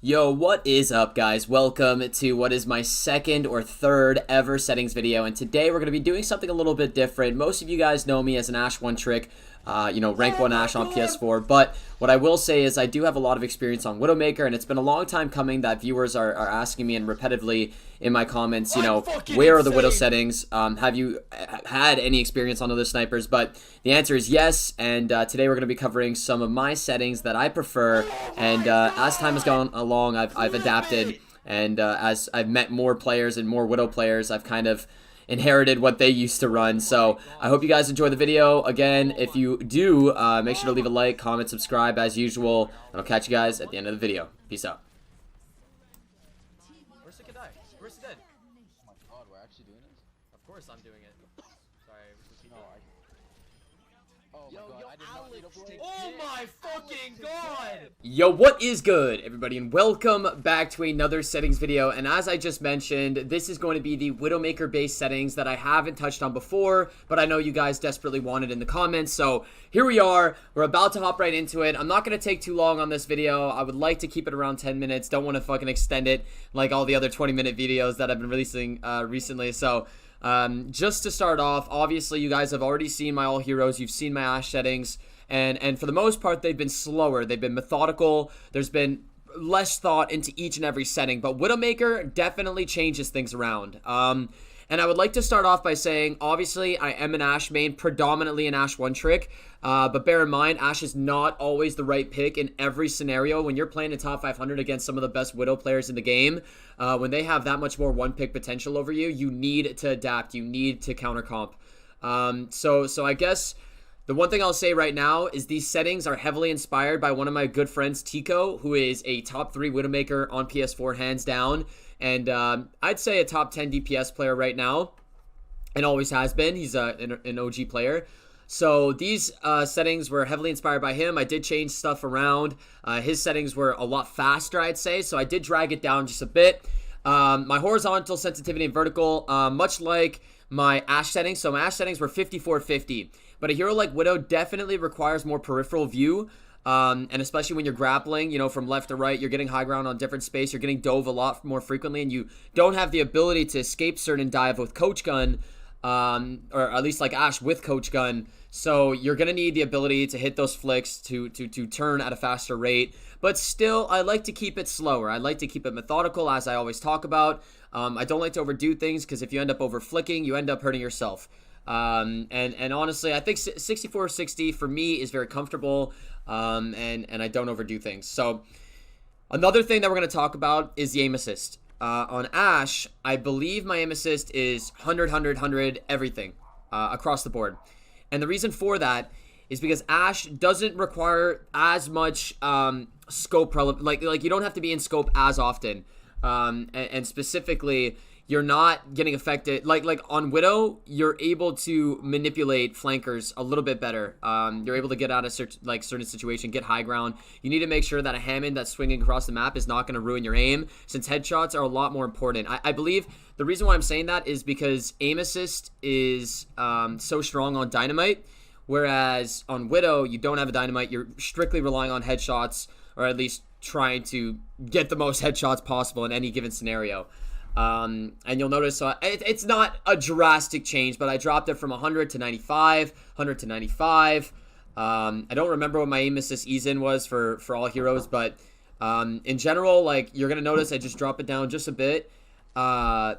Yo, what is up, guys? Welcome to what is my second or third ever settings video, and today we're going to be doing something a little bit different. Most of you guys know me as an Ash one trick, rank 1 Ash on PS4, but what I will say is I do have a lot of experience on Widowmaker, and it's been a long time coming that viewers are asking me and repetitively in my comments, where are the Widow settings? Have you had any experience on other snipers? But the answer is yes, and today we're going to be covering some of my settings that I prefer, and as time has gone along, I've adapted, and as I've met more players and more Widow players, I've kind of inherited what they used to run. So I hope you guys enjoy the video. Again, if you do, make sure to leave a like, comment, subscribe as usual, and I'll catch you guys at the end of the video. Peace out. Where's the Kadai? Where's the dead? Oh my god, we're actually doing this? Of course I'm doing it. Sorry, No, oh Yo, my god, yo, I did not need Alex, to play. oh my fucking god! Yo, what is good, everybody, and welcome back to another settings video. And as I just mentioned, this is going to be the Widowmaker based settings that I haven't touched on before, but I know you guys desperately wanted in the comments. So here we are. We're about to hop right into it. I'm not going to take too long on this video. I would like to keep it around 10 minutes. Don't want to fucking extend it like all the other 20-minute videos that I've been releasing recently. So just to start off, obviously you guys have already seen my all heroes. You've seen my Ash settings. And for the most part, they've been slower. They've been methodical. There's been less thought into each and every setting. But Widowmaker definitely changes things around. And I would like to start off by saying, obviously, I am an Ash main, predominantly an Ash one trick. But bear in mind, Ash is not always the right pick in every scenario. When you're playing a top 500 against some of the best Widow players in the game, when they have that much more one-pick potential over you, you need to adapt. You need to counter comp. So I guess the one thing I'll say right now is these settings are heavily inspired by one of my good friends, Tico, who is a top 3 Widowmaker on PS4, hands down. And I'd say a top 10 DPS player right now, and always has been. He's an OG player. So these settings were heavily inspired by him. I did change stuff around. His settings were a lot faster, I'd say, so I did drag it down just a bit. My horizontal sensitivity and vertical, much like my Ash settings. So my Ash settings were 54-50. But a hero like Widow definitely requires more peripheral view. And especially when you're grappling, from left to right, you're getting high ground on different space. You're getting dove a lot more frequently, and you don't have the ability to escape certain dive with Coach Gun, or at least like Ash with Coach Gun. So you're going to need the ability to hit those flicks to turn at a faster rate. But still, I like to keep it slower. I like to keep it methodical, as I always talk about. I don't like to overdo things, because if you end up over flicking, you end up hurting yourself. And honestly, I think 64-60 for me is very comfortable, and I don't overdo things. So another thing that we're going to talk about is the aim assist. On Ash, I believe my aim assist is 100, 100, 100, everything, across the board. And the reason for that is because Ash doesn't require as much, scope, like you don't have to be in scope as often. And specifically, you're not getting affected. Like on Widow, you're able to manipulate flankers a little bit better. You're able to get out of certain situation, get high ground. You need to make sure that a Hammond that's swinging across the map is not going to ruin your aim, since headshots are a lot more important. I believe the reason why I'm saying that is because aim assist is so strong on Dynamite, whereas on Widow, you don't have a Dynamite. You're strictly relying on headshots, or at least trying to get the most headshots possible in any given scenario. And you'll notice it's not a drastic change, but I dropped it from 100 to 95, 100 to 95. I don't remember what my aim assist ease-in was for all heroes, but in general, like, you're gonna notice I just drop it down just a bit. And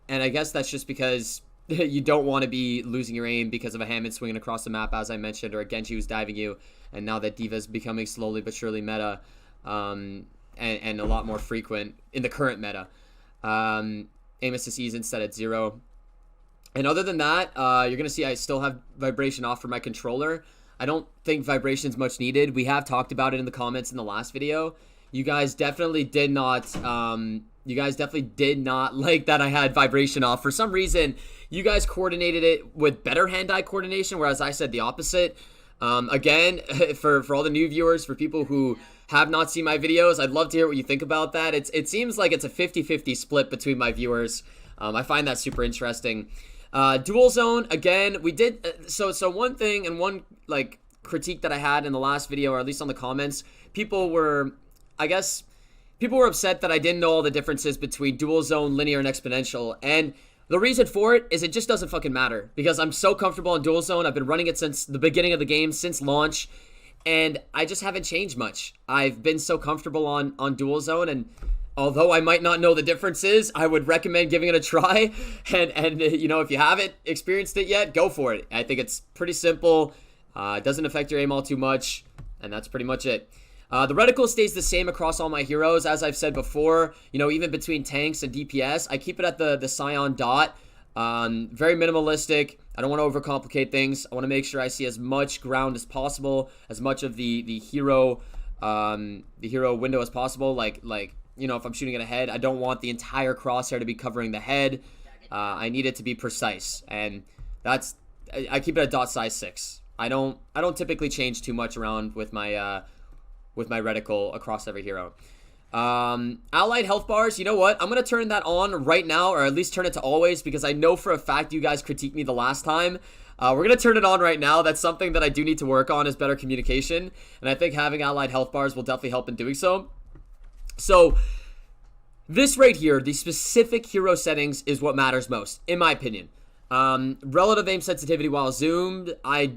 I guess that's just because you don't want to be losing your aim because of a Hammond swinging across the map, as I mentioned, or a Genji who's diving you, and now that D.Va's becoming slowly but surely meta, and a lot more frequent in the current meta. Aim assist ease instead at 0. And other than that, you're going to see I still have vibration off for my controller. I don't think vibration's much needed. We have talked about it in the comments in the last video. You guys definitely did not like that I had vibration off. For some reason, you guys coordinated it with better hand-eye coordination, whereas I said the opposite. Again, for all the new viewers, for people who have not seen my videos, I'd love to hear what you think about that. It seems like it's a 50-50 split between my viewers. I find that super interesting. Dual zone, again, we did, so one thing and one, critique that I had in the last video, or at least on the comments, people were, I guess, people were upset that I didn't know all the differences between dual zone, linear, and exponential. And the reason for it is it just doesn't fucking matter because I'm so comfortable on dual zone. I've been running it since the beginning of the game, since launch, and I just haven't changed much. I've been so comfortable on dual zone, and although I might not know the differences, I would recommend giving it a try. And you know, if you haven't experienced it yet, go for it. I think it's pretty simple. It doesn't affect your aim all too much, and that's pretty much it. The reticle stays the same across all my heroes, as I've said before. You know, even between tanks and DPS, I keep it at the Scion dot. Very minimalistic. I don't want to overcomplicate things. I want to make sure I see as much ground as possible, as much of the hero window as possible. Like you know, if I'm shooting at a head, I don't want the entire crosshair to be covering the head. I need it to be precise, and that's I keep it at dot size 6. I don't typically change too much around with my reticle across every hero. Allied health bars, you know what? I'm going to turn that on right now, or at least turn it to always, because I know for a fact you guys critiqued me the last time. We're going to turn it on right now. That's something that I do need to work on, is better communication. And I think having allied health bars will definitely help in doing so. So, this right here, the specific hero settings, is what matters most, in my opinion. Relative aim sensitivity while zoomed, I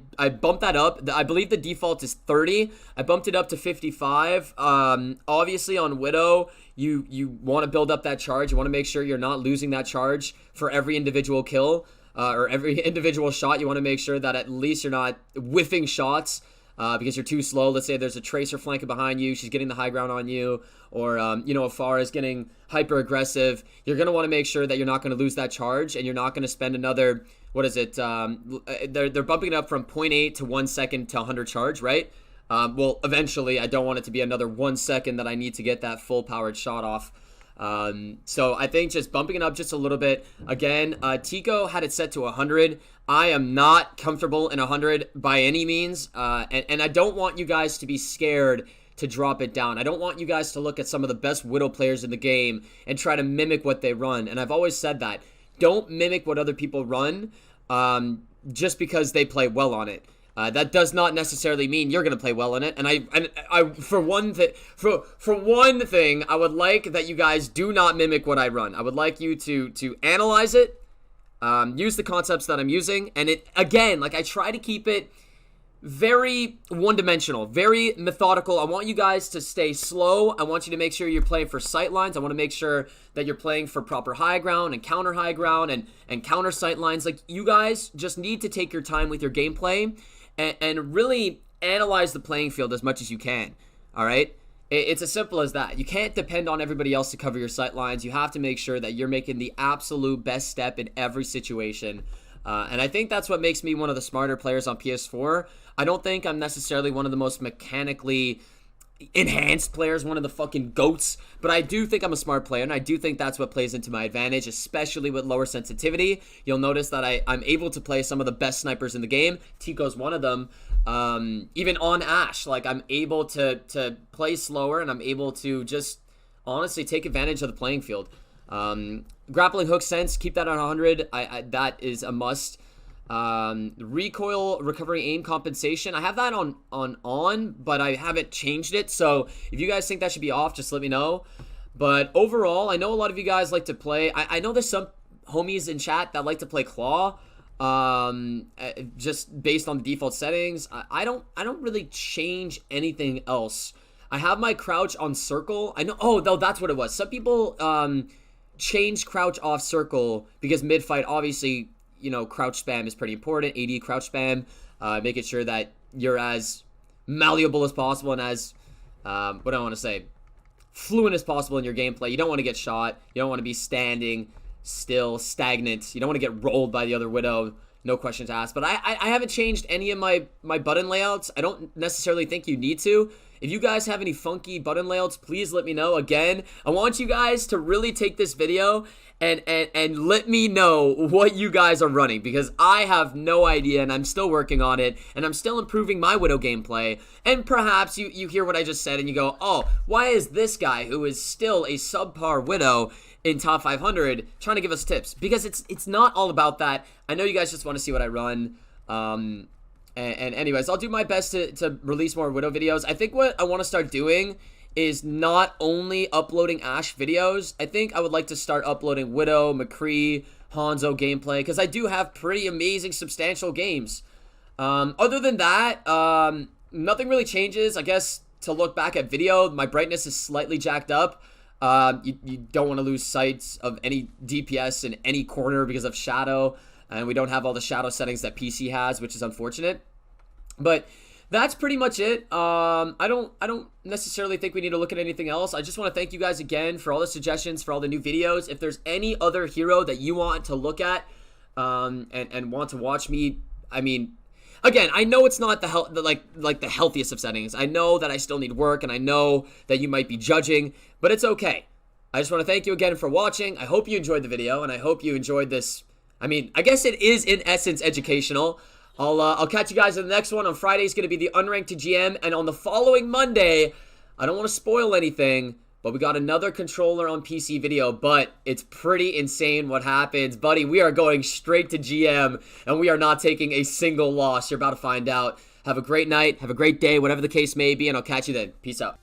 bumped that up. I believe the default is 30. I bumped it up to 55. Obviously on Widow, you want to build up that charge. You want to make sure you're not losing that charge for every individual kill, or every individual shot. You want to make sure that at least you're not whiffing shots, because you're too slow. Let's say there's a tracer flanking behind you, she's getting the high ground on you, or you know, Afar is getting hyper aggressive. You're going to want to make sure that you're not going to lose that charge, and you're not going to spend another, what is it, they're bumping it up from 0.8 to 1 second to 100 charge, right? Well, eventually I don't want it to be another 1 second that I need to get that full powered shot off. So I think just bumping it up just a little bit. Again, Tico had it set to 100. I am not comfortable in 100 by any means, and I don't want you guys to be scared to drop it down. I don't want you guys to look at some of the best Widow players in the game and try to mimic what they run. And I've always said that. Don't mimic what other people run just because they play well on it. That does not necessarily mean you're going to play well in it. And I for one thing, I would like that you guys do not mimic what I run. I would like you to analyze it, use the concepts that I'm using, and it, again, like, I try to keep it very one-dimensional, very methodical. I want you guys to stay slow. I want you to make sure you're playing for sight lines. I want to make sure that you're playing for proper high ground and counter high ground and counter sight lines. Like, you guys just need to take your time with your gameplay and really analyze the playing field as much as you can, all right? It's as simple as that. You can't depend on everybody else to cover your sight lines. You have to make sure that you're making the absolute best step in every situation. And I think that's what makes me one of the smarter players on PS4. I don't think I'm necessarily one of the most mechanically enhanced players, one of the fucking goats, but I do think I'm a smart player, and I do think that's what plays into my advantage, especially with lower sensitivity. You'll notice that I'm able to play some of the best snipers in the game. Tico's one of them. Even on Ashe, like, I'm able to play slower, and I'm able to just honestly take advantage of the playing field. Grappling hook sense, keep that on 100. That is a must. Recoil recovery aim compensation, I have that on, but I haven't changed it. So if you guys think that should be off, just let me know. But overall, I know a lot of you guys like to play. I know there's some homies in chat that like to play Claw, just based on the default settings. I don't really change anything else. I have my crouch on circle. I know. Oh, though, that's what it was. Some people change crouch off circle because mid fight, obviously, you know, crouch spam is pretty important. AD crouch spam, making sure that you're as malleable as possible and as, what do I want to say, fluent as possible in your gameplay. You don't want to get shot. You don't want to be standing still, stagnant. You don't want to get rolled by the other Widow. No questions asked. But I haven't changed any of my button layouts. I don't necessarily think you need to. If you guys have any funky button layouts, please let me know. Again, I want you guys to really take this video and let me know what you guys are running, because I have no idea, and I'm still working on it, and I'm still improving my Widow gameplay. And perhaps you hear what I just said and you go, oh, why is this guy, who is still a subpar Widow in top 500, trying to give us tips? Because it's not all about that. I know you guys just want to see what I run. And anyways, I'll do my best to release more Widow videos. I think what I want to start doing is not only uploading Ash videos. I think I would like to start uploading Widow, McCree, Hanzo gameplay, because I do have pretty amazing, substantial games. Other than that, nothing really changes. I guess to look back at video, my brightness is slightly jacked up. You don't want to lose sight of any DPS in any corner because of shadow, and we don't have all the shadow settings that PC has, which is unfortunate. But that's pretty much it. I don't necessarily think we need to look at anything else. I just want to thank you guys again for all the suggestions, for all the new videos. If there's any other hero that you want to look at, and want to watch me, I mean, again, I know it's not the healthiest of settings. I know that I still need work, and I know that you might be judging, but it's okay. I just want to thank you again for watching. I hope you enjoyed the video, and I hope you enjoyed this. I mean, I guess it is in essence educational. I'll catch you guys in the next one. On Friday is going to be the unranked to GM, and on the following Monday, I don't want to spoil anything, but we got another controller on PC video, but it's pretty insane what happens. Buddy, we are going straight to GM, and we are not taking a single loss. You're about to find out. Have a great night, have a great day, whatever the case may be, and I'll catch you then. Peace out.